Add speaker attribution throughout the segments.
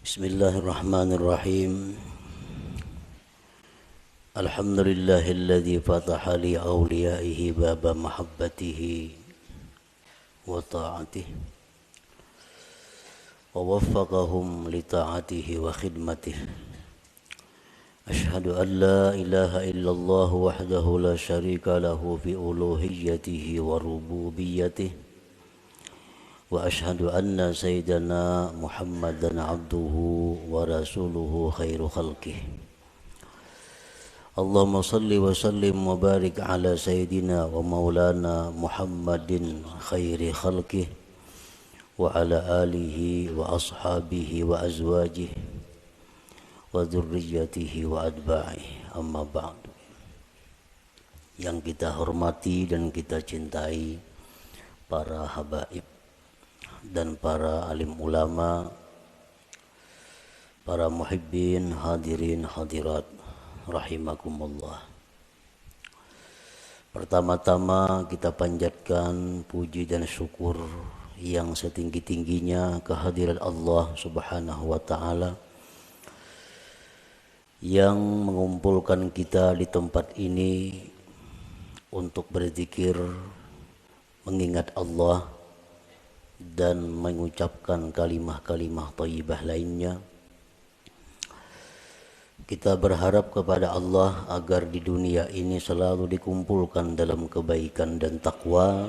Speaker 1: Bismillahirrahmanirrahim. Alhamdulillahilladzi fataha li awliyaihi baba mahabbatihi wa ta'atihi wa waffaqahum li ta'atihi wa khidmatihi. Ashhadu an la ilaha illallah wahdahu la syarika lahu fi uluhiyyatihi wa rububiyyatihi. Wa ashhadu anna sayyidana Muhammadan abduhu wa rasuluhu khairu khalqih. Allahumma salli wa sallim wa barik ala sayyidina wa maulana Muhammadin khairi khalqih wa ala alihi wa ashabihi wa azwajihi wa dzurriyyatihi wa adba'ihi. Amma ba'du. Yang kita hormati dan kita cintai para habaib dan para alim ulama, para muhibbin, hadirin, hadirat, rahimakumullah. Pertama-tama kita panjatkan puji dan syukur yang setinggi-tingginya kehadirat Allah Subhanahu wa ta'ala yang mengumpulkan kita di tempat ini untuk berzikir, mengingat Allah dan mengucapkan kalimah-kalimah thayyibah lainnya. Kita berharap kepada Allah agar di dunia ini selalu dikumpulkan dalam kebaikan dan takwa,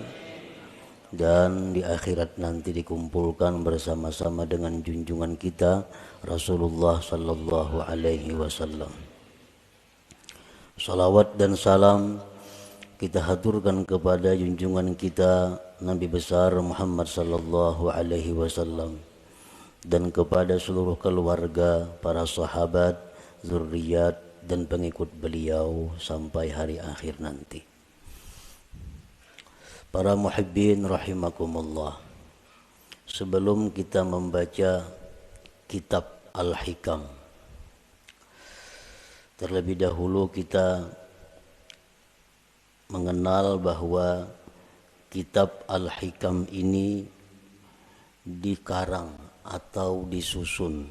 Speaker 1: dan di akhirat nanti dikumpulkan bersama-sama dengan junjungan kita Rasulullah sallallahu alaihi wasallam. Salawat dan salam kita haturkan kepada junjungan kita Nabi besar Muhammad sallallahu alaihi wasallam dan kepada seluruh keluarga, para sahabat, zuriat dan pengikut beliau sampai hari akhir nanti. Para muhibbin rahimakumullah. Sebelum kita membaca kitab Al-Hikam, terlebih dahulu kita mengenal bahwa kitab Al-Hikam ini dikarang atau disusun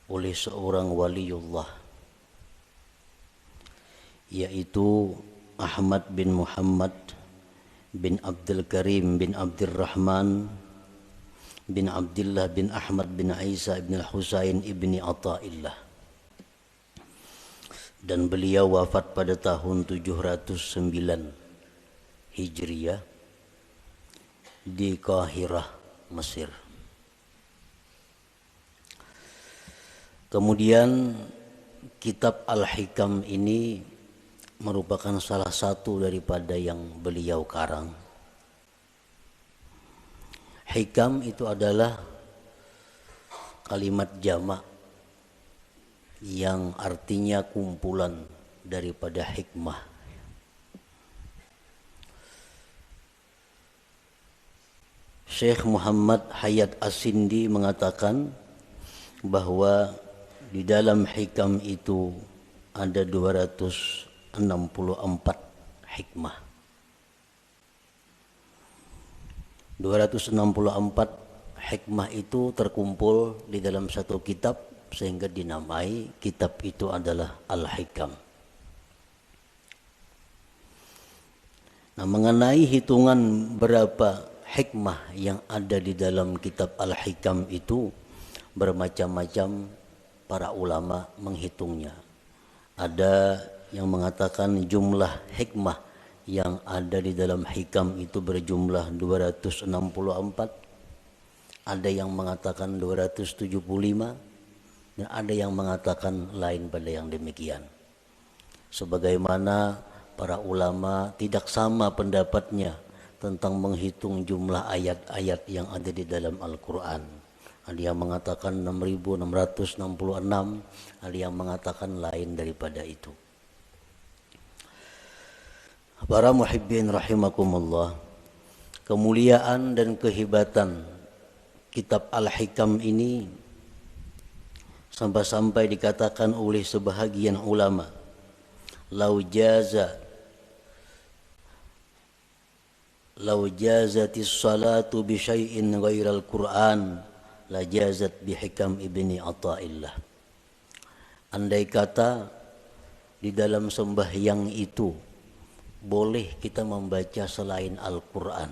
Speaker 1: oleh seorang waliullah, yaitu Ahmad bin Muhammad bin Abdul Karim bin Abdurrahman bin Abdullah bin Ahmad bin Isa bin Husain ibni Athaillah. Dan beliau wafat pada tahun 709 Hijriah di Qahirah, Mesir. Kemudian kitab Al-Hikam ini merupakan salah satu daripada yang beliau karang. Hikam itu adalah kalimat jamak yang artinya kumpulan daripada hikmah. Syekh Muhammad Hayat As-Sindi mengatakan bahwa di dalam hikam itu ada 264 hikmah. 264 hikmah itu terkumpul di dalam satu kitab sehingga dinamai kitab itu adalah Al-Hikam. Nah, mengenai hitungan berapa hikmah yang ada di dalam kitab Al-Hikam itu bermacam-macam para ulama menghitungnya. Ada yang mengatakan jumlah hikmah yang ada di dalam hikam itu berjumlah 264. Ada yang mengatakan 275. Dan ada yang mengatakan lain pada yang demikian. Sebagaimana para ulama tidak sama pendapatnya tentang menghitung jumlah ayat-ayat yang ada di dalam Al-Quran. Ada yang mengatakan 6.666, ada yang mengatakan lain daripada itu. Para muhibbin rahimakumullah, kemuliaan dan kehebatan kitab Al-Hikam ini sampai-sampai dikatakan oleh sebahagian ulama, lau jazatis salatu bi syai'in ghairal Qur'an lajazat bihikam ibni Athaillah. Andai kata di dalam sembahyang itu boleh kita membaca selain Al-Quran,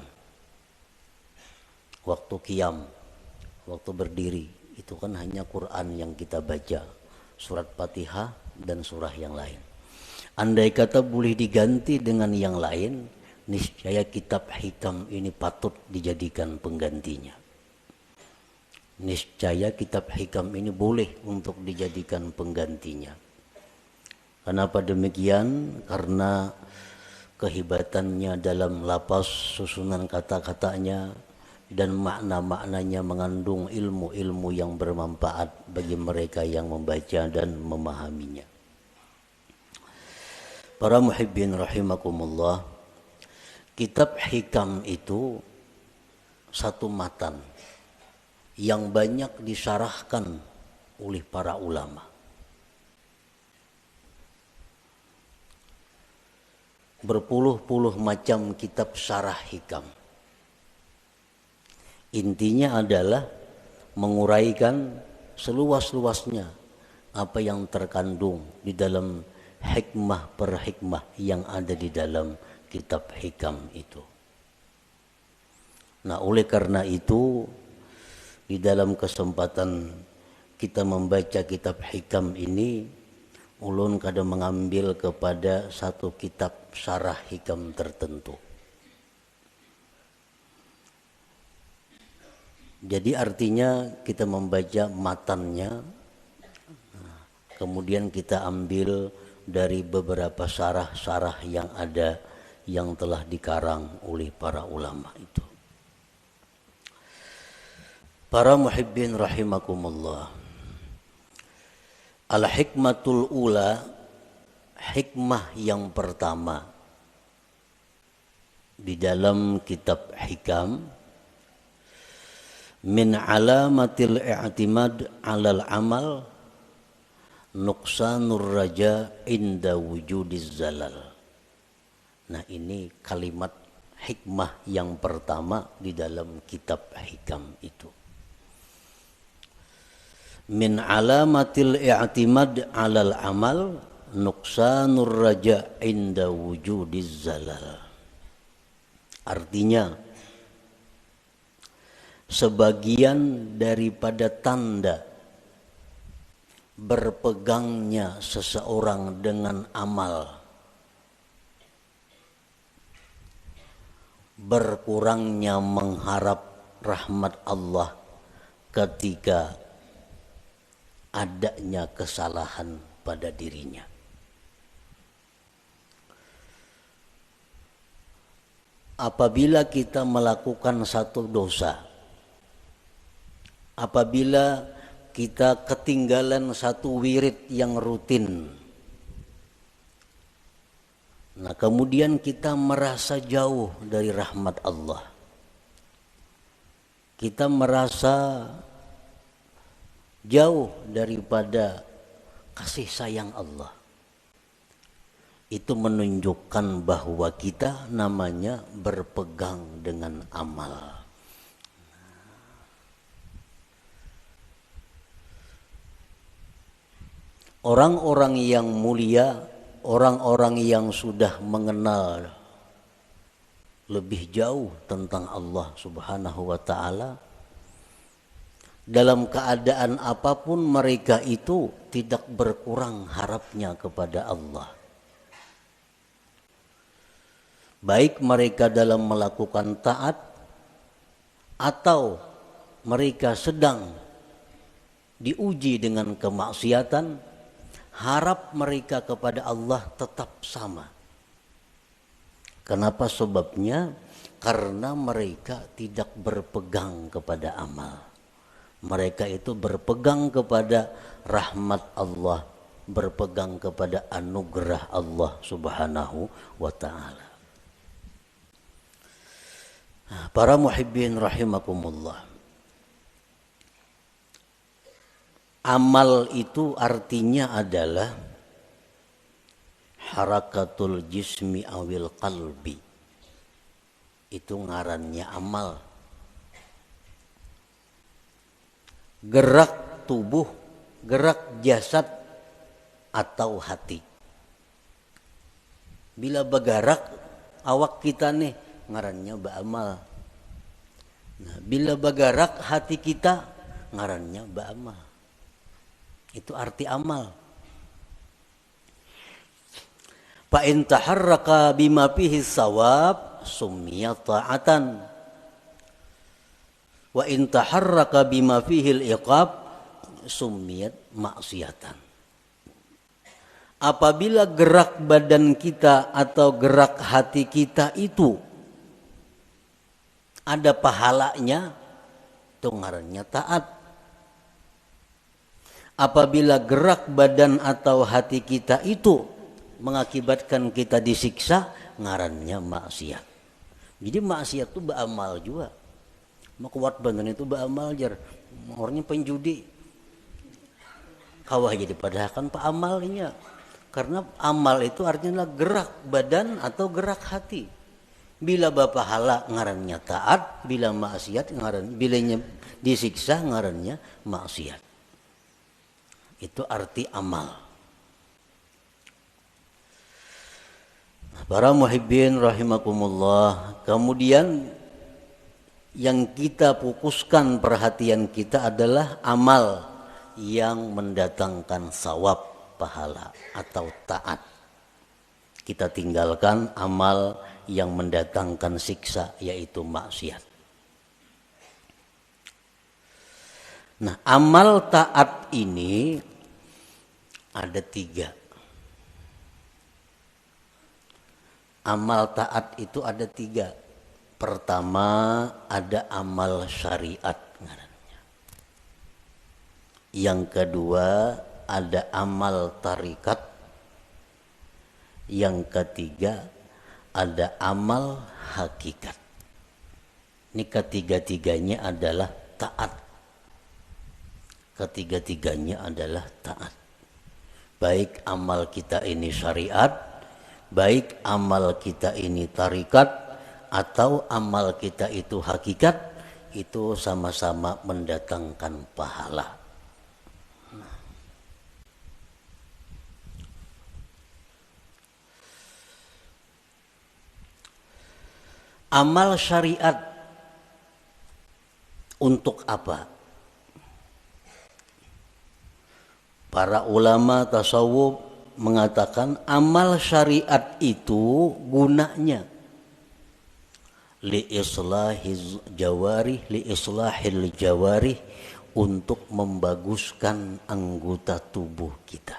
Speaker 1: waktu qiyam, waktu berdiri, itu kan hanya Quran yang kita baca, surat Fatihah dan surah yang lain. Andai kata boleh diganti dengan yang lain, niscaya kitab hikam ini patut dijadikan penggantinya. Niscaya kitab hikam ini boleh untuk dijadikan penggantinya. Kenapa demikian? Karena kehebatannya dalam lapas, susunan kata-katanya, dan makna-maknanya mengandung ilmu-ilmu yang bermanfaat bagi mereka yang membaca dan memahaminya. Para muhibbin rahimakumullah, kitab hikam itu satu matan yang banyak disyarahkan oleh para ulama. Berpuluh-puluh macam kitab syarah hikam. Intinya adalah menguraikan seluas-luasnya apa yang terkandung di dalam hikmah per hikmah yang ada di dalam kitab hikam itu. Nah, oleh karena itu di dalam kesempatan kita membaca kitab hikam ini, ulun kadang mengambil kepada satu kitab syarah hikam tertentu. Jadi artinya kita membaca matannya, kemudian kita ambil dari beberapa syarah-syarah yang ada yang telah dikarang oleh para ulama itu. Para muhibbin rahimakumullah, al-hikmatul ula, hikmah yang pertama di dalam kitab hikam, min alamatil i'timad 'alal amal nuqsanur raja inda wujudiz zalal. Nah, ini kalimat hikmah yang pertama di dalam kitab hikam itu. Min alamatil i'timad 'alal amal nuqsanur raja inda wujudiz zalal. Artinya, sebagian daripada tanda berpegangnya seseorang dengan amal, berkurangnya mengharap rahmat Allah ketika adanya kesalahan pada dirinya. Apabila kita melakukan satu dosa, apabila kita ketinggalan satu wirid yang rutin, nah kemudian kita merasa jauh dari rahmat Allah, kita merasa jauh daripada kasih sayang Allah, itu menunjukkan bahwa kita namanya berpegang dengan amal. Orang-orang yang mulia, orang-orang yang sudah mengenal lebih jauh tentang Allah Subhanahu wa ta'ala, dalam keadaan apapun mereka itu tidak berkurang harapnya kepada Allah. Baik mereka dalam melakukan taat atau mereka sedang diuji dengan kemaksiatan, harap mereka kepada Allah tetap sama. Kenapa sebabnya? Karena mereka tidak berpegang kepada amal. Mereka itu berpegang kepada rahmat Allah, berpegang kepada anugerah Allah Subhanahu wa ta'ala. Para muhibbin rahimakumullah, amal itu artinya adalah harakatul jismi awil qalbi. Itu ngarannya amal. gerak tubuh, gerak jasad atau hati. Bila bergerak awak kita nih ngarannya beramal. Nah, bila bergerak hati kita ngarannya beramal. Itu arti amal. Fa in taharraka bima fihi sawab summiya ta'atan. Wa in taharraka bima fihi al-iqab summiyat maksiatan. Apabila gerak badan kita atau gerak hati kita itu ada pahalanya, itu ngarannya taat. Apabila gerak badan atau hati kita itu mengakibatkan kita disiksa, ngarannya maksiat. Jadi maksiat itu beramal juga. Makuat badan itu beramal jar. Orangnya penjudi. Kawah jadi padahal kan pak amalnya. Karena amal itu artinya gerak badan atau gerak hati. Bila bapahala ngarannya taat, bila maksiat ngaran, bilanya disiksa ngarannya maksiat. Itu arti amal. Para muhibbin rahimakumullah, kemudian yang kita fokuskan perhatian kita adalah amal yang mendatangkan sawab, pahala atau taat. Kita tinggalkan amal yang mendatangkan siksa, yaitu maksiat. Nah, amal taat ini ada 3. Amal taat itu ada 3. Pertama ada amal syariat. Yang kedua ada amal tarikat. Yang ketiga ada amal hakikat. Ini ketiga-tiganya adalah taat. Ketiga-tiganya adalah taat. Baik amal kita ini syariat, baik amal kita ini tarikat, atau amal kita itu hakikat, itu sama-sama mendatangkan pahala. Amal syariat untuk apa? Para ulama tasawuf mengatakan amal syariat itu gunanya li islahil jawarih, untuk membaguskan anggota tubuh kita.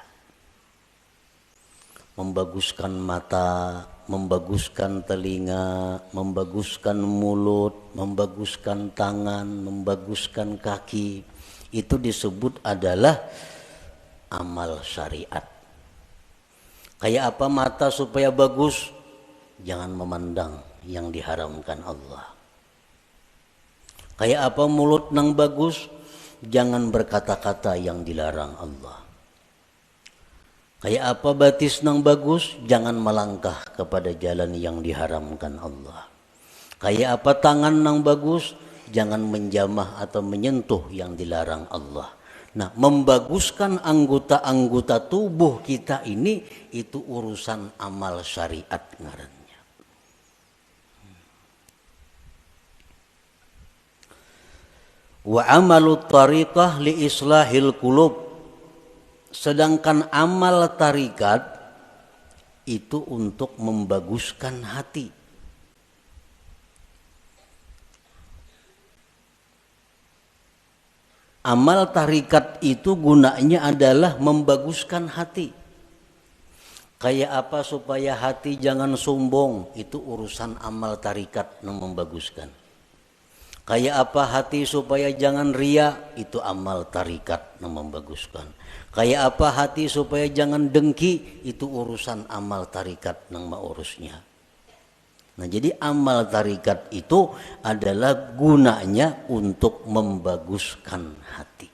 Speaker 1: Membaguskan mata, membaguskan telinga, membaguskan mulut, membaguskan tangan, membaguskan kaki. Itu disebut adalah amal syariat. Kayak apa mata supaya bagus? Jangan memandang yang diharamkan Allah. Kayak apa mulut nang bagus? Jangan berkata-kata yang dilarang Allah. Kayak apa batis nang bagus? Jangan melangkah kepada jalan yang diharamkan Allah. Kayak apa tangan nang bagus? Jangan menjamah atau menyentuh yang dilarang Allah. Nah, membaguskan anggota-anggota tubuh kita ini, itu urusan amal syariat ngarannya. Wa amalut tariqah li islahil qulub. Sedangkan amal tarikat itu untuk membaguskan hati. Amal tarikat itu gunanya adalah membaguskan hati. Kayak apa supaya hati jangan sombong, itu urusan amal tarikat yang membaguskan. Kayak apa hati supaya jangan ria, itu amal tarikat yang membaguskan. Kayak apa hati supaya jangan dengki, itu urusan amal tarikat yang mengurusnya. Nah, jadi amal tarikat itu adalah gunanya untuk membaguskan hati.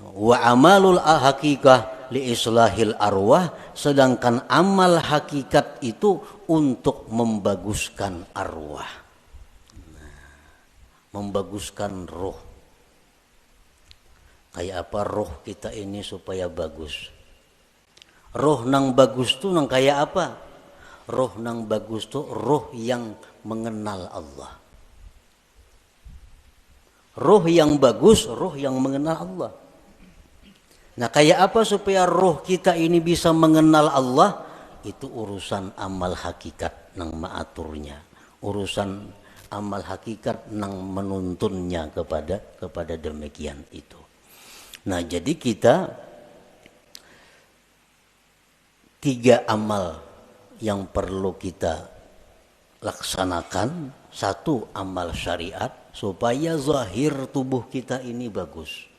Speaker 1: Wa amalul hakikah li islahil arwah, sedangkan amal hakikat itu untuk membaguskan arwah. membaguskan roh. Kayak apa roh kita ini supaya bagus? Roh nang bagus tuh nang kayak apa? Roh nang bagus tuh roh yang mengenal Allah. Roh yang bagus, roh yang mengenal Allah. Nah, kayak apa supaya roh kita ini bisa mengenal Allah? Itu urusan amal hakikat nang maaturnya. Urusan amal hakikat nang menuntunnya kepada demikian itu. Nah, jadi kita 3 amal yang perlu kita laksanakan. 1, amal syariat supaya zahir tubuh kita ini bagus.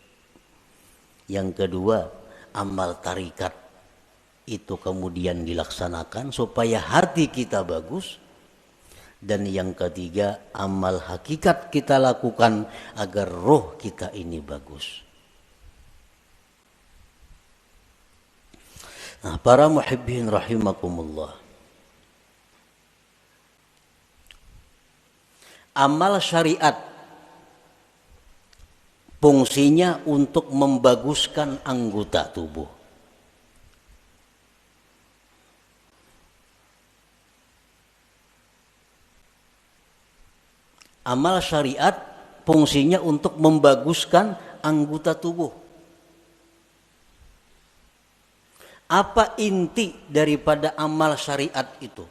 Speaker 1: Yang kedua, amal tarikat itu kemudian dilaksanakan supaya hati kita bagus. Dan yang ketiga, amal hakikat kita lakukan agar roh kita ini bagus. Nah, para muhibbin rahimakumullah. Amal syariat fungsinya untuk membaguskan anggota tubuh. Amal syariat fungsinya untuk membaguskan anggota tubuh. Apa inti daripada amal syariat itu?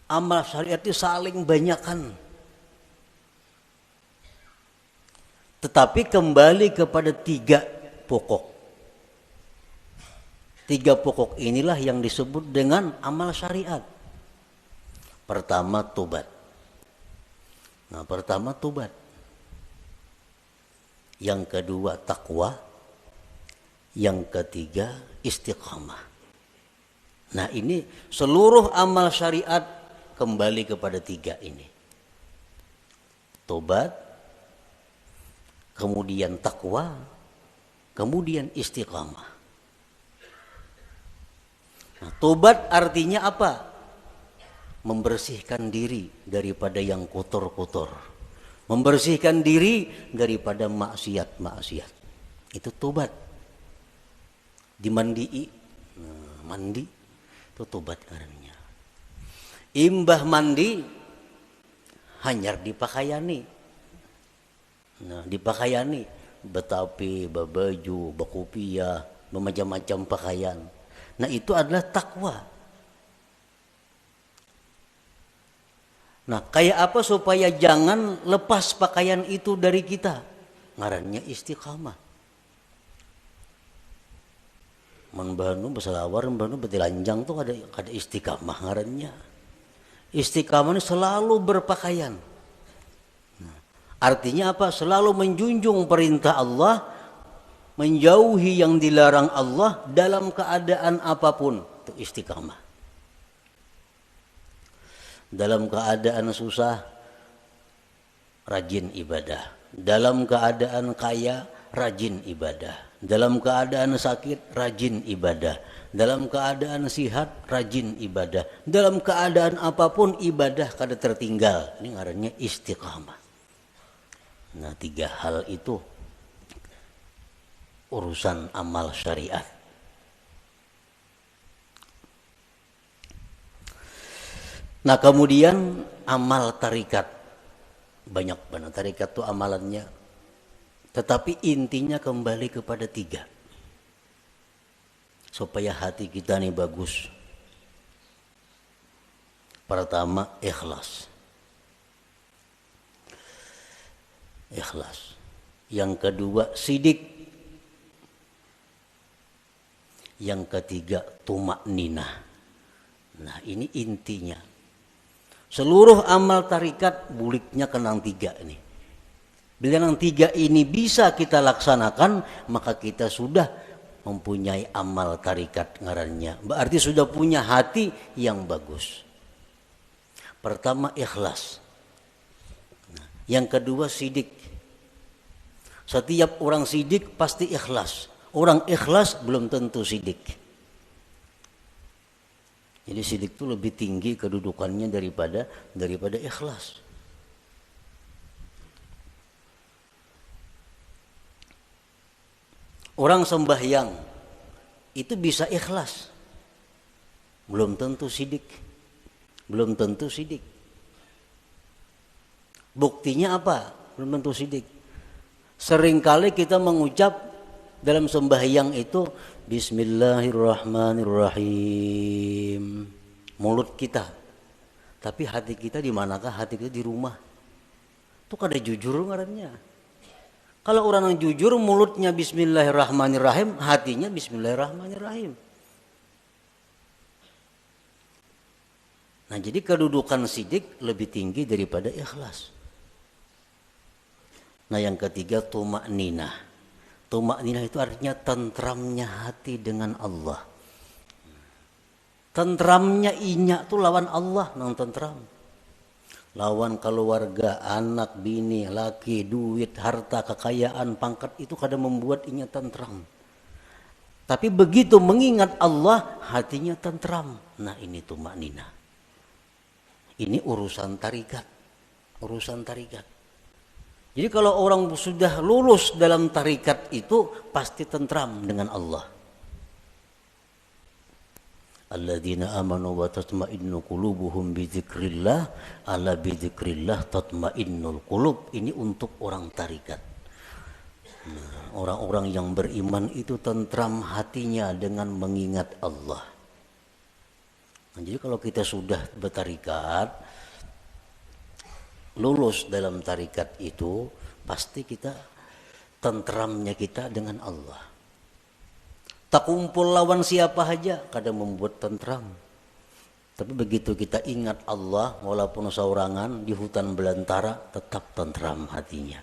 Speaker 1: Amal syariat itu saling banyakan. Tetapi kembali kepada 3 pokok. 3 pokok inilah yang disebut dengan amal syariat. Pertama, tobat. Nah, pertama tobat. Yang kedua, takwa. Yang ketiga, istiqamah. Nah, ini seluruh amal syariat kembali kepada 3 ini. Tobat, kemudian takwa, kemudian istiqamah. Nah, tobat artinya apa? Membersihkan diri daripada yang kotor-kotor. Membersihkan diri daripada maksiat-maksiat. Itu tobat. Dimandii, mandi itu tobat karena. Imbah mandi hanyar dipakaiani. Nah, dipakaiani betapi, babaju, bakopia, bermacam-macam pakaian. Nah, itu adalah takwa. Nah, kayak apa supaya jangan lepas pakaian itu dari kita? Ngarannya istiqamah. Manbanu berselawar, manbanu bertelanjang tuh ada istiqamah ngarannya. Istiqamah ini selalu berpakaian. Nah, artinya apa? Selalu menjunjung perintah Allah, menjauhi yang dilarang Allah dalam keadaan apapun. Itu istiqamah. Dalam keadaan susah, rajin ibadah. Dalam keadaan kaya, rajin ibadah. Dalam keadaan sakit, rajin ibadah. Dalam keadaan sihat, rajin ibadah. Dalam keadaan apapun ibadah kada tertinggal. Ini ngarannya istiqamah. Nah, 3 hal itu urusan amal syariat. Nah, kemudian amal tarikat. Banyak banget tarikat itu amalannya. Tetapi intinya kembali kepada 3. Supaya hati kita ini bagus. Pertama, ikhlas. Ikhlas. Yang kedua, sidik. Yang ketiga, tumakninah. Nah, ini intinya. Seluruh amal tarikat buliknya kenang 3 ini. Bila yang 3 ini bisa kita laksanakan, maka kita sudah mempunyai amal tarikat ngarannya. Berarti sudah punya hati yang bagus. Pertama, ikhlas. Yang kedua, sidik. Setiap orang sidik pasti ikhlas. Orang ikhlas belum tentu sidik. Jadi sidik itu lebih tinggi kedudukannya daripada ikhlas. Orang sembahyang itu bisa ikhlas, belum tentu sidik. Belum tentu sidik. Buktinya apa? Belum tentu sidik. Seringkali kita mengucap dalam sembahyang itu Bismillahirrahmanirrahim. Mulut kita. Tapi hati kita di manakah? Hati kita di rumah. Itu kada jujur ngarannya. Kalau orang yang jujur mulutnya Bismillahirrahmanirrahim, hatinya Bismillahirrahmanirrahim. Nah, jadi kedudukan sidik lebih tinggi daripada ikhlas. Nah, yang ketiga tumakninah. Tumakninah itu artinya tentramnya hati dengan Allah. Tentramnya inya tuh lawan Allah nang tentram. Lawan keluarga, anak, bini, laki, duit, harta, kekayaan, pangkat itu kadang membuat inya tentram. Tapi begitu mengingat Allah, hatinya tentram. Nah, ini tumakninah. Ini urusan tarikat. Urusan tarikat. Jadi kalau orang sudah lulus dalam tarikat itu pasti tentram dengan Allah. Alladzina amanu wa tatma'innu qulubuhum bidzikrillah, ala bidzikrillah tatma'innul qulub. Ini untuk orang tarikat. Nah, orang-orang yang beriman itu tentram hatinya dengan mengingat Allah. Nah, jadi kalau kita sudah bertarikat, lulus dalam tarikat itu, pasti kita tentramnya kita dengan Allah. Tak kumpul lawan siapa saja, kadang membuat tentram. Tapi begitu kita ingat Allah, walaupun saurangan di hutan belantara, tetap tentram hatinya.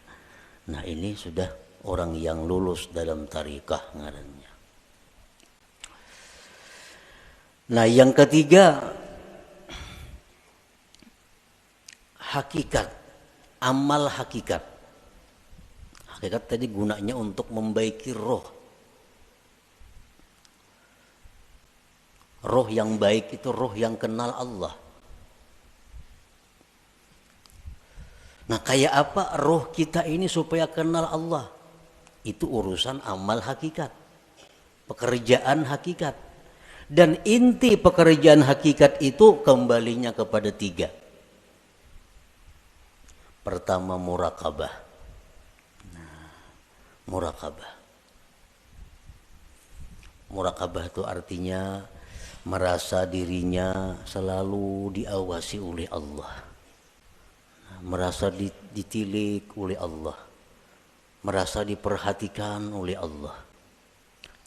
Speaker 1: Nah, ini sudah orang yang lulus dalam tarikah ngarannya. Nah, yang ketiga, hakikat, amal hakikat. Hakikat tadi gunanya untuk membaiki roh. Roh yang baik itu roh yang kenal Allah. Nah, kayak apa roh kita ini supaya kenal Allah? Itu urusan amal hakikat, pekerjaan hakikat. Dan inti pekerjaan hakikat itu kembalinya kepada tiga. Pertama, murakabah. Nah, murakabah. Murakabah itu artinya merasa dirinya selalu diawasi oleh Allah. Nah, merasa ditilik oleh Allah. Merasa diperhatikan oleh Allah.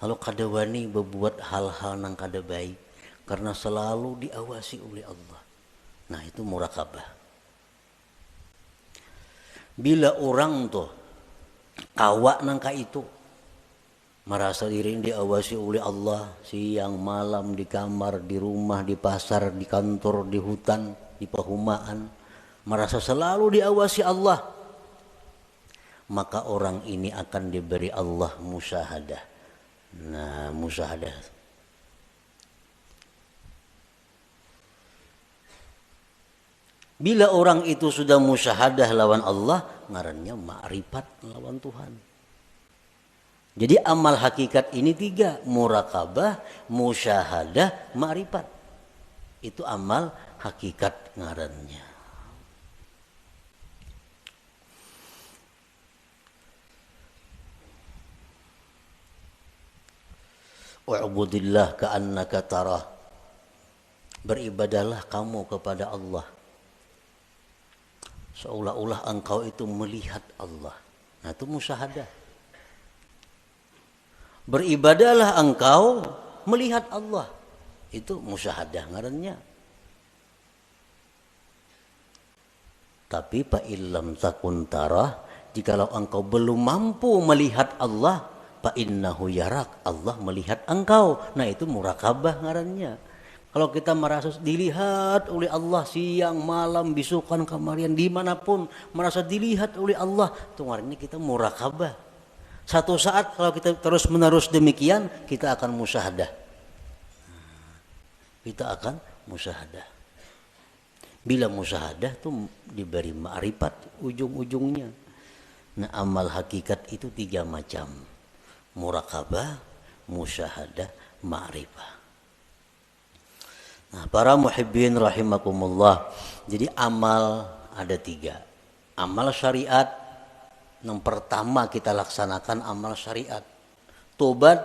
Speaker 1: Lalu kada wani berbuat hal-hal yang kada baik karena selalu diawasi oleh Allah. Nah, itu murakabah. Bila orang tuh kawak nangka itu merasa diri diawasi oleh Allah siang malam, di kamar, di rumah, di pasar, di kantor, di hutan, di perumahan, merasa selalu diawasi Allah, maka orang ini akan diberi Allah musyahadah. Nah, musyahadah. Bila orang itu sudah musyahadah lawan Allah, ngarannya ma'rifat lawan Tuhan. Jadi amal hakikat ini tiga, murakabah, musyahadah, ma'rifat. Itu amal hakikat ngarannya. Wa'budillah ka'annaka tarah. Beribadahlah kamu kepada Allah seolah-olah engkau itu melihat Allah. Nah, itu musyahadah. Beribadahlah engkau melihat Allah. Itu musyahadah ngarannya. Tapi fa illam takun tarah, jikalau engkau belum mampu melihat Allah, fa innahu yarak, Allah melihat engkau. Nah, itu murakabah ngarannya. Kalau kita merasa dilihat oleh Allah siang, malam, bisukan, kamarian, dimanapun merasa dilihat oleh Allah, itu ngarannya kita murakabah. Satu saat kalau kita terus menerus demikian, kita akan musyahadah. Kita akan musyahadah. Bila musyahadah itu diberi ma'rifat ujung-ujungnya. Nah, amal hakikat itu tiga macam. Murakabah, musyahadah, ma'rifah. Nah, para muhibbin rahimakumullah. Jadi amal ada 3. Amal syariat, yang pertama kita laksanakan amal syariat. Tobat,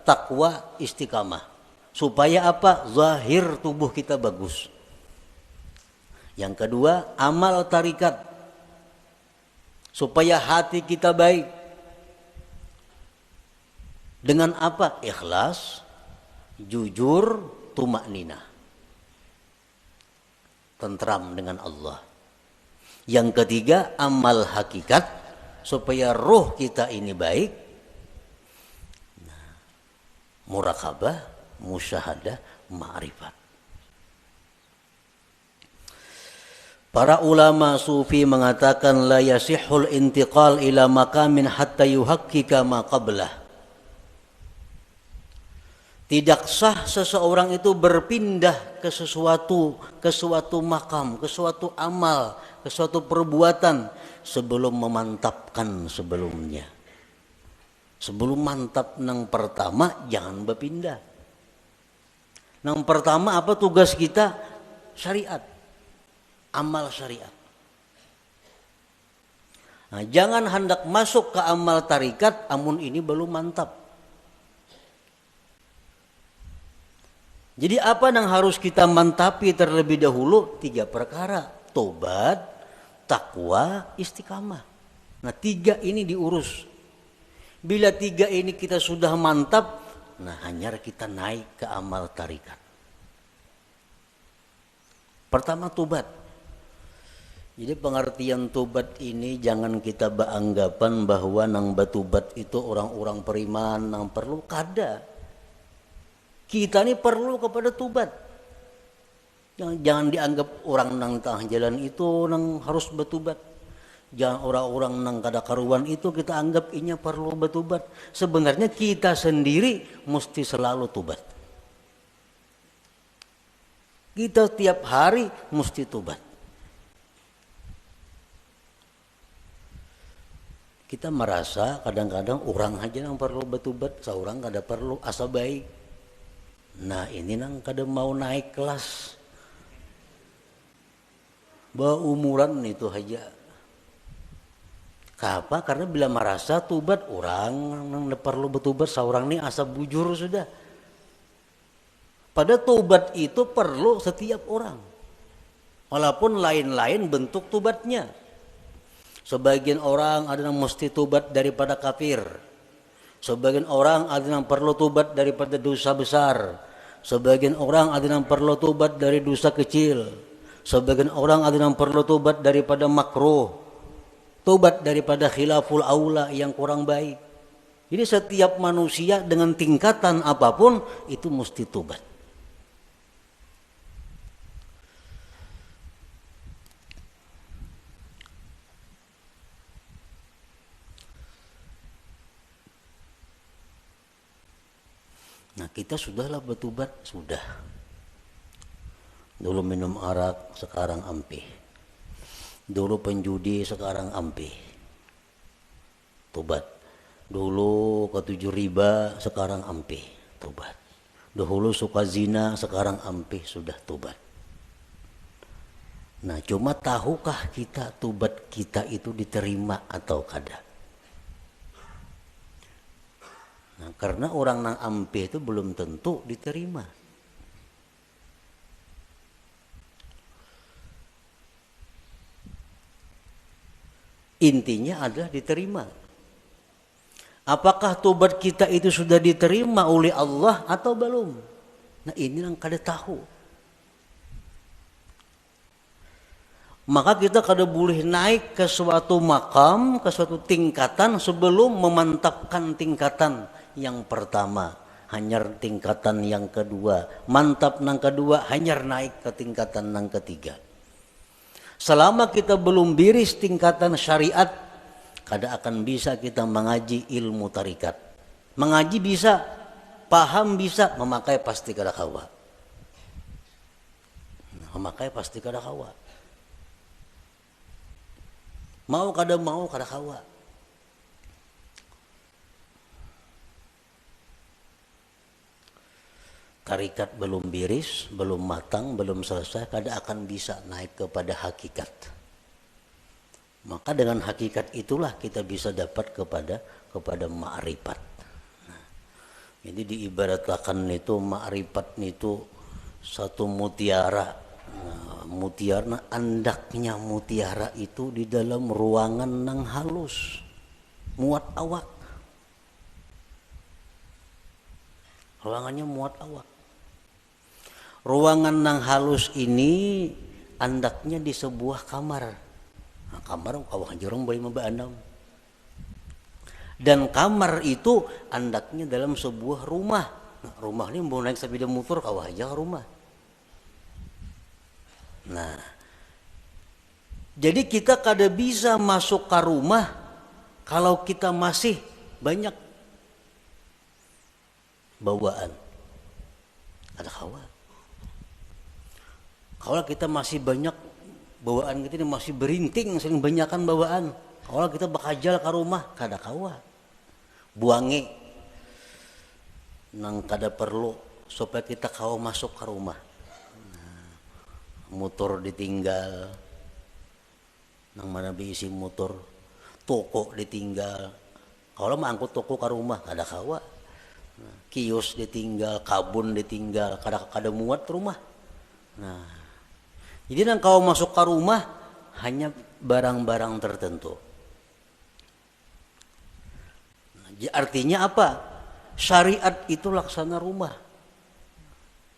Speaker 1: takwa, istiqamah. Supaya apa? Zahir tubuh kita bagus. Yang kedua, amal tarikat. Supaya hati kita baik. Dengan apa? Ikhlas, jujur, tumakninah. Tentram dengan Allah. Yang ketiga, amal hakikat, supaya ruh kita ini baik. Murakabah, musyahadah, ma'rifat. Para ulama sufi mengatakan la yasihul intiqal ila maqamin hatta yuhaqqika ma qablah. Tidak sah seseorang itu berpindah ke suatu makam, ke suatu amal, ke suatu perbuatan sebelum memantapkan sebelumnya. Sebelum mantap nang pertama jangan berpindah. Nang pertama apa tugas kita? Syariat. Amal syariat. Nah, jangan hendak masuk ke amal tarikat amun ini belum mantap. Jadi apa yang harus kita mantapi terlebih dahulu? 3 perkara. Tobat, takwa, istiqamah. Nah 3 ini diurus. Bila 3 ini kita sudah mantap, nah hanya kita naik ke amal tarikat. Pertama tobat. Jadi pengertian tobat ini jangan kita beranggapan bahwa nang batubat itu orang-orang periman nang perlu kada. Kita ini perlu kepada tobat. Jangan dianggap orang nang tengah jalan itu nang harus bertobat. Jangan orang-orang nang kada karuan itu kita anggap inya perlu bertobat. Sebenarnya kita sendiri mesti selalu tobat. Kita tiap hari mesti tobat. Kita merasa kadang-kadang orang aja yang perlu bertobat, seorang kada perlu, asa baik. Nah ini nang kada mau naik kelas. Umuran itu aja. Kenapa? Karena bila merasa tobat orang nang perlu bertobat, seorang ini asa bujur sudah. Pada tobat itu perlu setiap orang. Walaupun lain-lain bentuk tobatnya. Sebagian orang ada yang mesti tobat daripada kafir. Sebagian orang ada yang perlu tobat daripada dosa besar. Sebagian orang ada yang perlu tobat dari dosa kecil. Sebagian orang ada yang perlu tobat daripada makruh. Tobat daripada khilaful aula yang kurang baik. Jadi setiap manusia dengan tingkatan apapun itu mesti tobat. Nah kita sudahlah bertobat, sudah. Dulu minum arak, sekarang ampih. Dulu penjudi, sekarang ampih. Tobat. Dulu ketujuh riba, sekarang ampih. Tobat. Dahulu suka zina, sekarang ampih, sudah tobat. Nah cuma tahukah kita tobat kita itu diterima atau kada? Nah, karena orang nang ampih itu belum tentu diterima. Intinya adalah diterima. Apakah tobat kita itu sudah diterima oleh Allah atau belum? Nah ini yang kada tahu. Maka kita kada boleh naik ke suatu makam, ke suatu tingkatan sebelum memantapkan tingkatan yang pertama, hanya tingkatan yang kedua, mantap nang kedua, hanya naik ke tingkatan nang ketiga. Selama kita belum biris tingkatan syariat, kada akan bisa kita mengaji ilmu tarikat. Mengaji bisa, paham bisa, memakai pasti kada kawa. Memakai pasti kada kawa. Mau kada kawa. tarikat belum biris, belum matang, belum selesai, kada akan bisa naik kepada hakikat. Maka dengan hakikat itulah kita bisa dapat kepada ma'rifat. Nah, jadi diibaratkan itu ma'rifat itu satu mutiara. Nah, mutiara, andaknya mutiara itu di dalam ruangan nang halus, muat awak. Ruangannya muat awak. Ruangan nang halus ini andaknya di sebuah kamar. Nah, kamar kawah jorong boleh membaandam. Dan kamar itu andaknya dalam sebuah rumah. Nah, rumah ini mau naik sepeda motor kawah aja ke rumah. Nah, jadi kita kada bisa masuk ke rumah kalau kita masih banyak bawaan. Ada kawan. Kalau kita masih banyak bawaan kita ini masih berinting, sering banyakan bawaan. Kalau kita bakajal ke rumah, kada kawa. Buangi nang kada perlu supaya kita kawa masuk ke rumah. Nah, motor ditinggal, nang mana diisi motor, toko ditinggal. Kalau mau angkut toko ke rumah, kada kawa. Nah, kios ditinggal, kabun ditinggal, kada muat rumah. Nah, jadi nang kau masuk ke rumah hanya barang-barang tertentu. Nah, artinya apa? Syariat itu laksana rumah.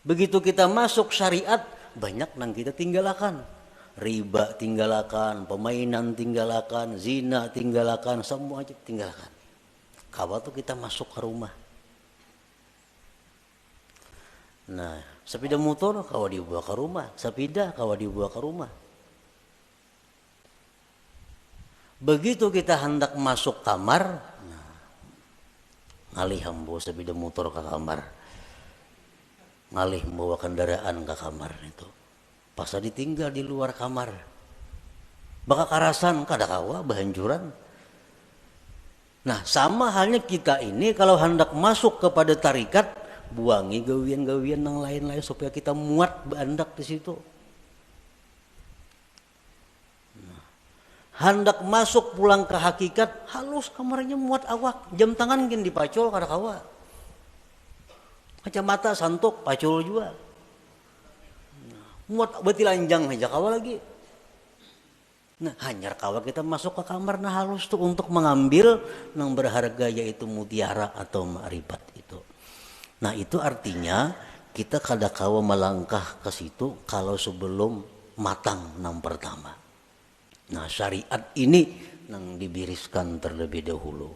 Speaker 1: Begitu kita masuk syariat, banyak nang kita tinggalkan. Riba tinggalkan, permainan tinggalkan, zina tinggalkan, semua aja tinggalkan. Kawa tuh kita masuk ke rumah. Nah, sepeda motor kawa dibawa ke rumah, sepeda kawa dibawa ke rumah. Begitu kita hendak masuk kamar, nah, ngalih bawa sepeda motor ke kamar, ngalih bawa kendaraan ke kamar itu, pas ditinggal di luar kamar, bakal karasan kada kawa bahanjuran. Nah, sama halnya kita ini kalau hendak masuk kepada tarikat, buangi gawian-gawian yang lain-lain supaya kita muat bandak di situ. Nah, hendak masuk pulang ke hakikat, halus kamarnya muat awak, jam tangan gini dipacul kada kawa. Kacamata santok pacul juga. Nah, muat beti lanjang aja kawa lagi. Nah, hanyar kawa kita masuk ke kamar nah halus tuh untuk mengambil yang berharga yaitu mutiara atau ma'rifat itu. Nah, itu artinya kita kada kawa melangkah ke situ kalau sebelum matang nang pertama. Nah, syariat ini nang dibiriskan terlebih dahulu.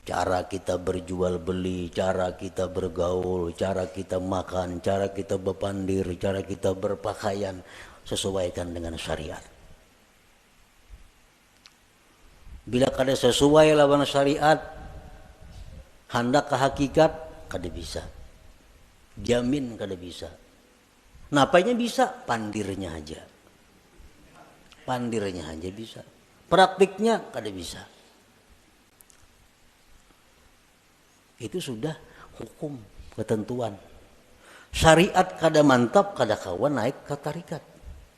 Speaker 1: Cara kita berjual beli, cara kita bergaul, cara kita makan, cara kita berpandir, cara kita berpakaian sesuaikan dengan syariat. Bila kada sesuai lawan syariat, hendak ke hakikat kada bisa. Jamin kada bisa. Napanya bisa? Pandirnya aja. Pandirnya aja bisa. Praktiknya kada bisa. Itu sudah hukum, ketentuan. Syariat kada mantap, kada kawan naik ke tarikat.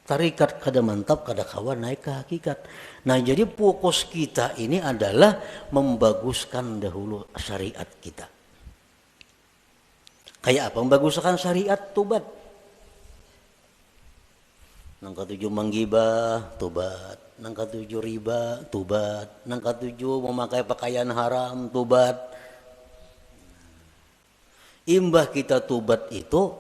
Speaker 1: Tarikat kada mantap, kada kawan naik ke hakikat. Nah, jadi fokus kita ini adalah membaguskan dahulu syariat kita. Kayak apa membaguskan syariat? Tobat. Nang ketujuh menggibah, tobat. Nang ketujuh riba, tobat. Nang ketujuh memakai pakaian haram, tobat. Imbah kita tobat itu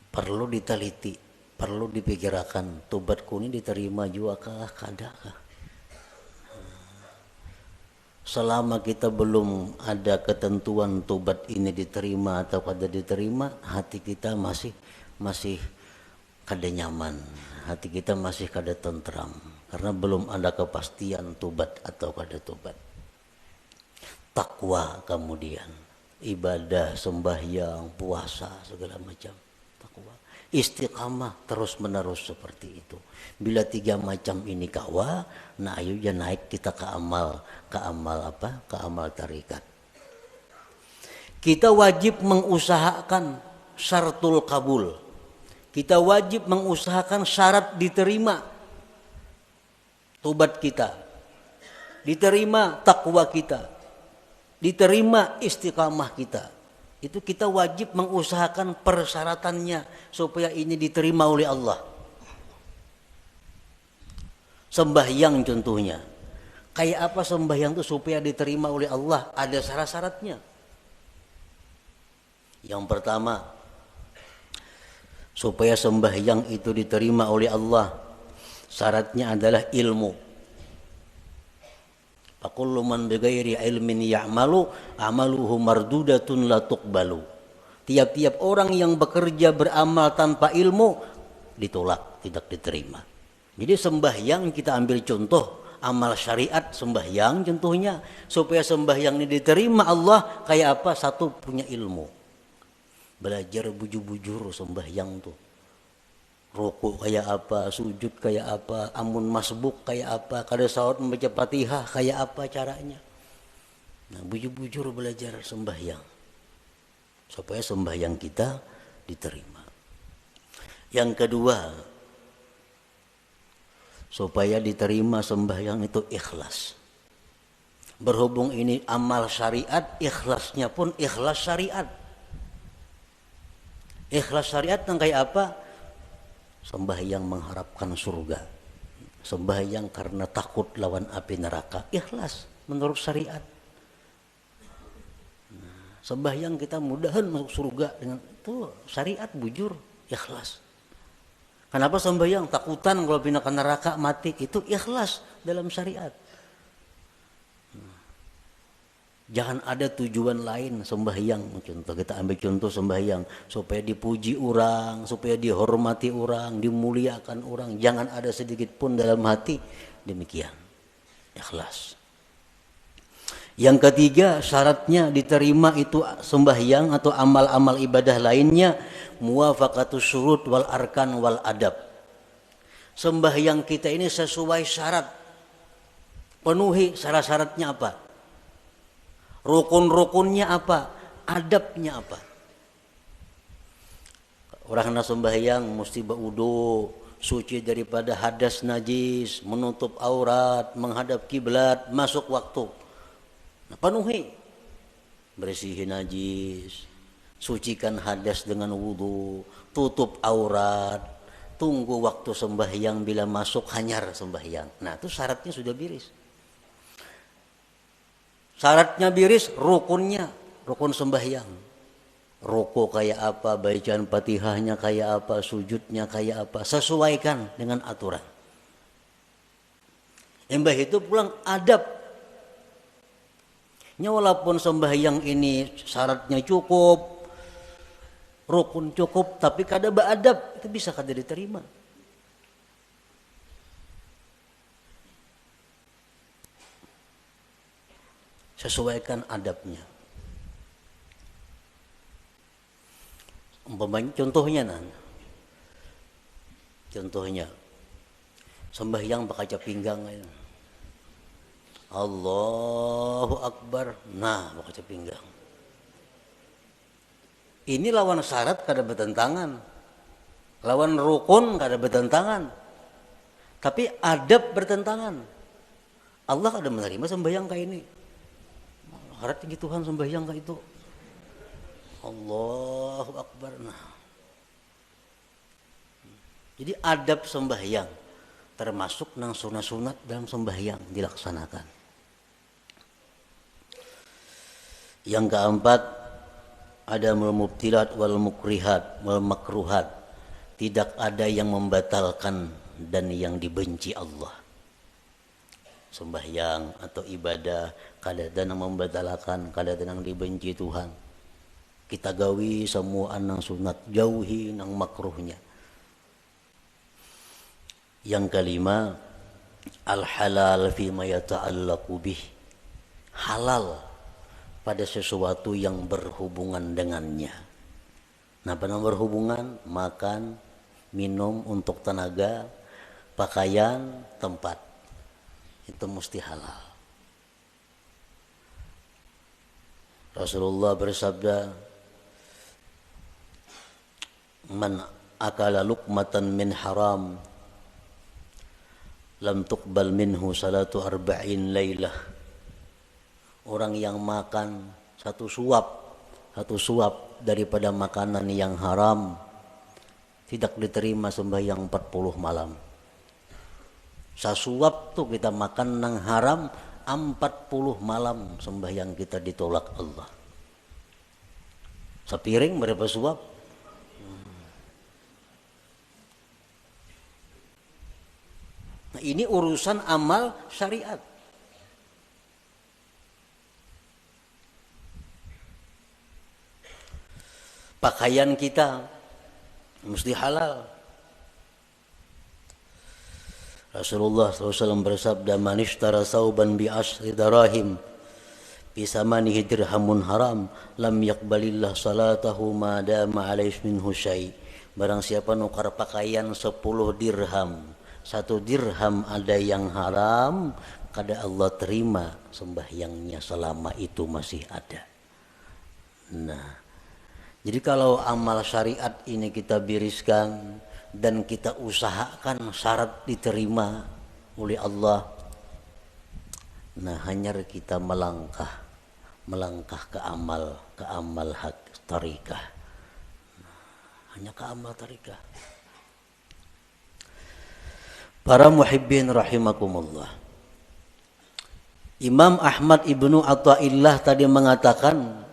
Speaker 1: perlu diteliti, perlu dipikirkan. Tobatku ini diterima juga kah, kada kah? Selama kita belum ada ketentuan tobat ini diterima atau kada diterima, hati kita masih kada nyaman, hati kita masih kada tentram karena belum ada kepastian tobat atau kada tobat. Takwa kemudian ibadah, sembahyang, puasa segala macam. Takwa, istiqamah terus menerus seperti itu. Bila 3 macam ini kawa, nah ayo ya naik kita ke amal apa? Ke amal tarikat. Kita wajib mengusahakan syaratul kabul. Kita wajib mengusahakan syarat diterima tobat kita, diterima takwa kita, diterima istiqamah kita. Itu kita wajib mengusahakan persyaratannya supaya ini diterima oleh Allah. Sembahyang contohnya. Kayak apa sembahyang itu supaya diterima oleh Allah? Ada syarat-syaratnya. Yang pertama, supaya sembahyang itu diterima oleh Allah, syaratnya adalah ilmu. Faqullu man bighairi ilmin ya'malu amaluhu mardudatun la tuqbalu. Tiap-tiap orang yang bekerja beramal tanpa ilmu ditolak, tidak diterima. Jadi sembahyang kita ambil contoh amal syariat sembahyang contohnya, supaya sembahyang ini diterima Allah kayak apa? Satu, punya ilmu. Belajar bujur-bujur sembahyang tuh. Rukuk kayak apa, sujud kayak apa, amun masbuk kayak apa, kada salat membaca Fatihah kayak apa caranya. Nah, bujur-bujur belajar sembahyang supaya sembahyang kita diterima. Yang kedua, supaya diterima sembahyang itu ikhlas. Berhubung ini amal syariat, ikhlasnya pun ikhlas syariat. Ikhlas syariat yang kayak apa? Sembahyang mengharapkan surga, sembahyang karena takut lawan api neraka, ikhlas menurut syariat. Sembahyang kita mudahan masuk surga dengan itu syariat bujur, ikhlas. Kenapa sembahyang? Takutan kalau pindah ke neraka mati, itu ikhlas dalam syariat. Jangan ada tujuan lain sembahyang. Contoh, kita ambil contoh sembahyang supaya dipuji orang, supaya dihormati orang, dimuliakan orang. Jangan ada sedikit pun dalam hati demikian. Ikhlas. Yang ketiga, syaratnya diterima itu sembahyang atau amal-amal ibadah lainnya, muwafaqatus syurut wal arkan wal adab. Sembahyang kita ini sesuai syarat. Penuhi syarat-syaratnya apa? Rukun-rukunnya apa? Adabnya apa? Orang hendak sembahyang mesti berwudu, suci daripada hadas najis, menutup aurat, menghadap kiblat, masuk waktu. Nah, penuhi. Bersihin najis, sucikan hadas dengan wudu, tutup aurat, tunggu waktu sembahyang, bila masuk hanyar sembahyang. Nah, itu syaratnya sudah biris. Syaratnya biris, rukunnya, rukun sembahyang. Rukuk kayak apa, bacaan Fatihahnya kayak apa, sujudnya kayak apa, sesuaikan dengan aturan. Embah itu pulang adab. Walaupun sembahyang ini syaratnya cukup, rukun cukup, tapi kada beradab, itu bisa kada diterima. Sesuaikan adabnya. Umpamanya contohnya contohnya sembahyang berkaca pinggang aja. Allahu Akbar, nah berkaca pinggang. Ini lawan syarat kada bertentangan, lawan rukun kada bertentangan, tapi adab bertentangan. Allah kada menerima sembahyang kayak ini. Harap tinggi Tuhan sembahyang kayak itu. Allahu Akbar. Nah. Jadi adab sembahyang termasuk nang sunat-sunat dalam sembahyang dilaksanakan. Yang keempat, ada mubtilat wal mukrihat wal makruhat. Tidak ada yang membatalkan dan yang dibenci Allah. Sembahyang atau ibadah kadang-kadang membatalkan, kadang-kadang dibenci Tuhan. Kita gawi semua nang sunat, jauhi nang makruhnya. Yang kelima, al halal fi ma yata'allaqu bih. Halal pada sesuatu yang berhubungan dengannya. Nah, pada berhubungan, makan, minum untuk tenaga, pakaian, tempat. Itu mesti halal. Rasulullah bersabda, man akala luqmatan min haram lam tuqbal minhu salatu arba'in lailah. Orang yang makan satu suap daripada makanan yang haram tidak diterima sembahyang 40 malam. Sasuap tuh kita makan nang haram 40 malam sembahyang kita ditolak Allah. Sepiring berapa suap? Nah, ini urusan amal syariat. Pakaian kita mesti halal. Rasulullah SAW bersabda, man ishtara sauban bi ashri darahim bi samanihi dirhamun haram lam yaqbalillah salatahu ma dama alaihi minhu syai. Barang siapa nukar pakaian 10 dirham, 1 dirham ada yang haram, kada Allah terima sembahyangnya selama itu masih ada. Nah, jadi kalau amal syariat ini kita biriskan dan kita usahakan syarat diterima oleh Allah, nah hanya kita melangkah ke amal hak tarikah, hanya ke amal tarikah. Para muhibbin rahimakumullah, Imam Ahmad ibnu Athaillah tadi mengatakan,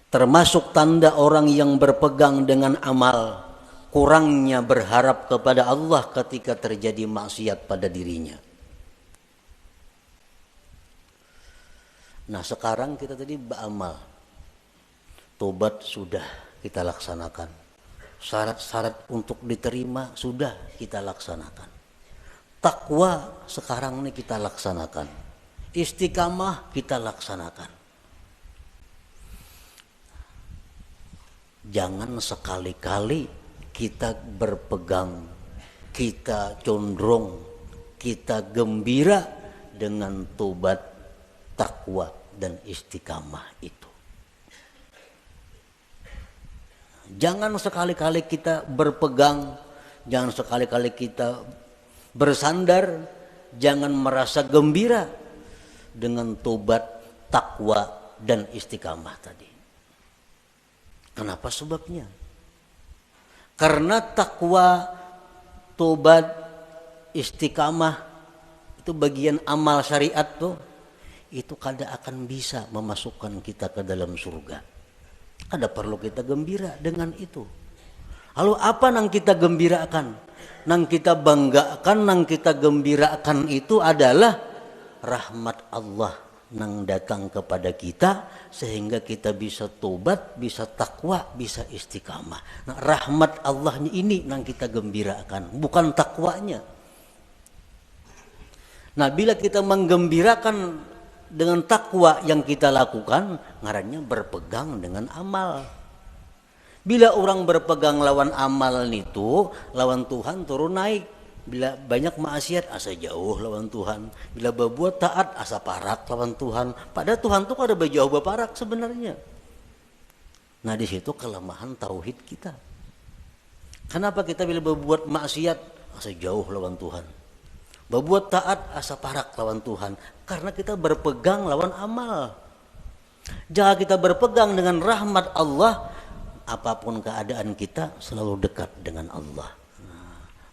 Speaker 1: termasuk tanda orang yang berpegang dengan amal, kurangnya berharap kepada Allah ketika terjadi maksiat pada dirinya. Nah, sekarang kita tadi beramal, tobat sudah kita laksanakan, syarat-syarat untuk diterima sudah kita laksanakan, takwa sekarang ini kita laksanakan, istiqamah kita laksanakan. Jangan sekali-kali kita berpegang, kita condong, kita gembira dengan tobat, takwa, dan istiqamah itu. Jangan sekali-kali kita berpegang, jangan sekali-kali kita bersandar, jangan merasa gembira dengan tobat, takwa, dan istiqamah tadi. Kenapa sebabnya? Karena takwa, tobat, istiqamah itu bagian amal syariat tuh, itu kada akan bisa memasukkan kita ke dalam surga. Kada perlu kita gembira dengan itu. Lalu apa nang kita gembirakan? Nang kita banggakan, nang kita gembirakan itu adalah rahmat Allah nang datang kepada kita sehingga kita bisa tobat, bisa takwa, bisa istiqamah. Nah, rahmat Allahnya ini nang kita gembirakan, bukan takwanya. Nah, bila kita menggembirakan dengan takwa yang kita lakukan, ngarannya berpegang dengan amal. Bila orang berpegang lawan amal itu, lawan Tuhan turun naik. Bila banyak maksiat asa jauh lawan Tuhan. Bila berbuat taat asa parak lawan Tuhan. Padahal Tuhan tuh ada berjauh berparak sebenarnya. Nah, di situ kelemahan tauhid kita. Kenapa kita bila berbuat maksiat asa jauh lawan Tuhan? Berbuat taat asa parak lawan Tuhan. Karena kita berpegang lawan amal. Jika kita berpegang dengan rahmat Allah, apapun keadaan kita selalu dekat dengan Allah.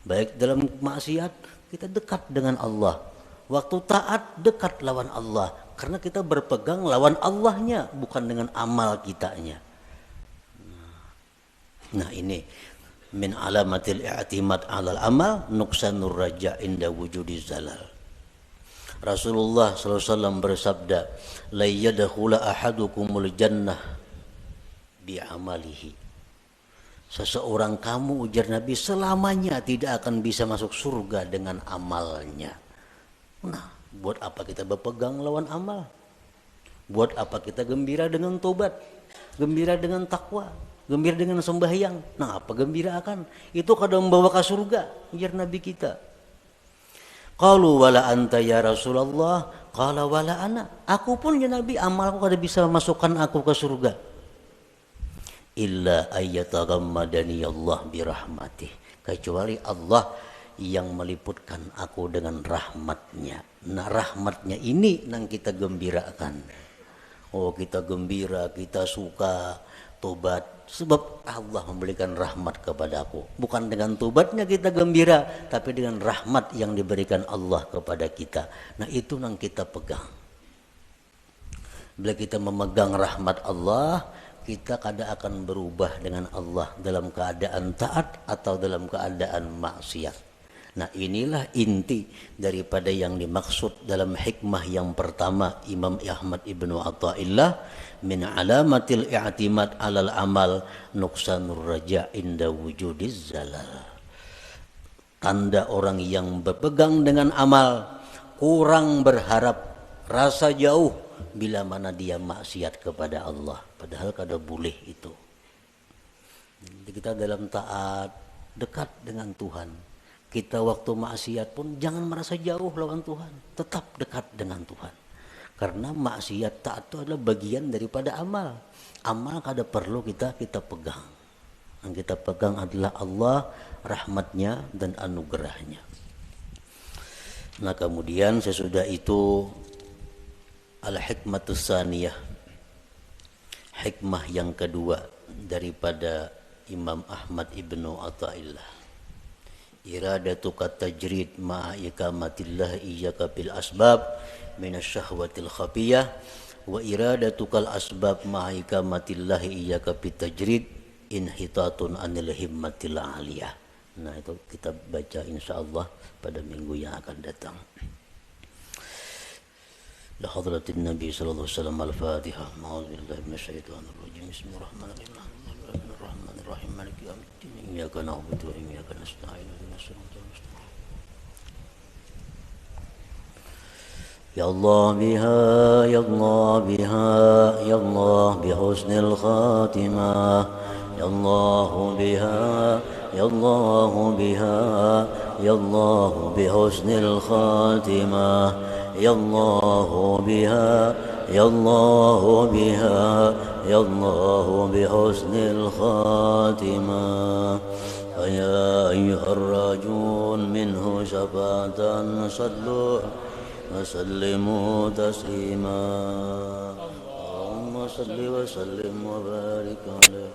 Speaker 1: Baik dalam maksiat kita dekat dengan Allah, waktu taat dekat lawan Allah, karena kita berpegang lawan Allahnya, bukan dengan amal kitanya. Nah, ini min alamatil i'timad 'alal amal nuqsanur raja inda wujudiz zalal. Rasulullah SAW bersabda, la yadkhula ahadukumul jannah bi amalihi. Seseorang kamu, ujar Nabi, selamanya tidak akan bisa masuk surga dengan amalnya. Nah, buat apa kita berpegang lawan amal? Buat apa kita gembira dengan tobat, gembira dengan takwa, gembira dengan sembahyang? Nah, apa gembira akan? Itu kadang membawa ke surga, ujar Nabi kita. Qalu wala anta ya Rasulullah, Qala wala ana, aku pun ya Nabi, amalku kada bisa masukkan aku ke surga. Illa ayyataghammadani Allah birahmatih, kecuali Allah yang meliputkan aku dengan rahmatnya. Nah rahmatnya ini yang kita gembirakan. Oh kita gembira, kita suka tobat, sebab Allah memberikan rahmat kepada aku. Bukan dengan tobatnya kita gembira, tapi dengan rahmat yang diberikan Allah kepada kita. Nah itu yang kita pegang. Bila kita memegang rahmat Allah, kita kada akan berubah dengan Allah dalam keadaan taat atau dalam keadaan maksiat. Nah inilah inti daripada yang dimaksud dalam hikmah yang pertama Imam Ahmad Ibnu Athaillah, min alamatil i'timad alal amal nuqsanur raja inda wujudiz zalal. Tanda orang yang berpegang dengan amal, kurang berharap, rasa jauh bila mana dia maksiat kepada Allah, padahal kada boleh itu. Jadi kita dalam taat dekat dengan Tuhan. Kita waktu maksiat pun jangan merasa jauh lawan Tuhan, tetap dekat dengan Tuhan. Karena maksiat taat itu adalah bagian daripada amal. Amal kada perlu kita pegang. Yang kita pegang adalah Allah, rahmatnya dan anugerahnya. Nah kemudian sesudah itu al-hikmatus saniyah, hikmah yang kedua daripada Imam Ahmad Ibnu Athaillah. Iradatuka tajrid ma'a ikamatillah iyyaka bil asbab minasyahwatil khafiyah wa iradatukal asbab ma'a ikamatillah iyyaka bit tajrid inhitatun anil himmatil aliyah. Nah itu kita baca insyaallah pada minggu yang akan datang. La hadratin Nabi sallallahu alaihi wasallam al-Fatihah. A'udzubillahi minasyaitonir rajim. Bismillahirrahmanirrahim. Bismillahirrahmanirrahim. Maliki yaumiddin. Iyyaka na'budu wa iyyaka nasta'in. Ya Allah biha, ya Allah biha, ya Allah bihusnil khatimah. Ya Allah biha, ya Allah biha, ya Allah bihusnil khatimah. Ya Allah biha, ya Allah biha, ya Allah bihusnil khatimah. Ya ayyuhar rajun minhu syafatan sallu وسلموا تسليما اللهم صل وسلم وبارك عليه